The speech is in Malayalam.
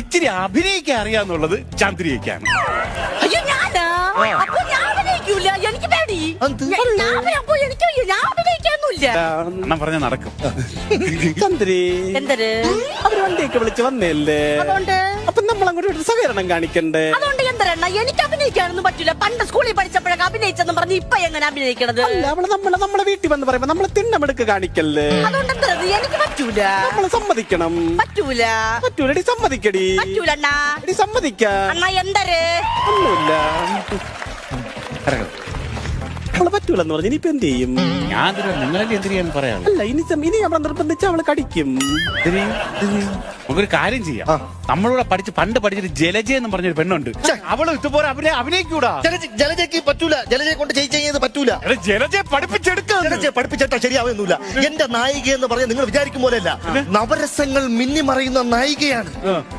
ഇച്ചിരി അഭിനയിക്കാൻ അറിയാന്നുള്ളത് ചന്ദ്രികയ്ക്കാണ്. അയ്യോ ഞാനാ? അപ്പൊ ഞാൻ അഭിനയിക്കൂല, എനിക്ക് പേടി. ഞാൻ അഭിനയിക്കാനൊന്നുമില്ല. അണ്ണൻ പറഞ്ഞ നടക്കും. ചന്ദ്രി എന്തര് അവര് വണ്ടിയൊക്കെ വിളിച്ച് വന്നല്ലേ, അതുകൊണ്ട് അപ്പൊ നമ്മൾ അങ്ങോട്ട് സഹകരണം കാണിക്കണ്ടേ? അതുകൊണ്ട് എന്തരെണ്ണ എനിക്ക് അഭിനയിക്കാനൊന്നും പറ്റൂല. പണ്ട് സ്കൂളിൽ പഠിച്ചപ്പോഴൊക്കെ അഭിനയിച്ചെന്നും പറഞ്ഞ് ഇപ്പൊ എങ്ങനെ അഭിനയിക്കണത്? അല്ല, നമ്മളെ വീട്ടിൽ വന്ന് പറയുമ്പോ നമ്മള് തിണ്ണമെടുക്ക് കാണിക്കല്ലേ? അതുകൊണ്ട് എന്തത് എനിക്ക് പറ്റൂല. നമ്മള് സമ്മതിക്കണം. പറ്റൂല പറ്റൂലടി, സമ്മതിക്കടി. പറ്റൂല അണ്ണാ. എടി സമ്മതിക്കാ. അണ്ണാ എന്തര് ഒന്നുമില്ല, അവള് പറ്റൂലെന്ന് പറഞ്ഞു. ഇനിയിപ്പോ എന്ത് ചെയ്യും? ഞാൻ നിങ്ങളല്ലേ എന്തിനാന്ന് പറയാം. അല്ല, ഇനി നമ്മളെ നിർബന്ധിച്ച് അവള് കടിക്കും. നമുക്കൊരു കാര്യം ചെയ്യാം. നമ്മളൂടെ പണ്ട് പഠിച്ചിട്ട് ജലജ എന്ന് പറഞ്ഞൊരു പെണ്ണുണ്ട്. അവള് ഇതുപോലെ അഭിനയിക്കൂടാ. ജലജയ്ക്ക് പറ്റൂല. ജലജയെ കൊണ്ട് ചെയ്ത് പറ്റൂല. ജലജയെ പഠിപ്പിച്ചെടുക്കാം. ജലജയെ പഠിപ്പിച്ചിട്ടാ ശരിയാവുന്നില്ല. എന്റെ നായിക എന്ന് പറഞ്ഞാൽ നിങ്ങൾ വിചാരിക്കും പോലെയല്ല, നവരസങ്ങൾ മിന്നിമറയുന്ന നായികയാണ്.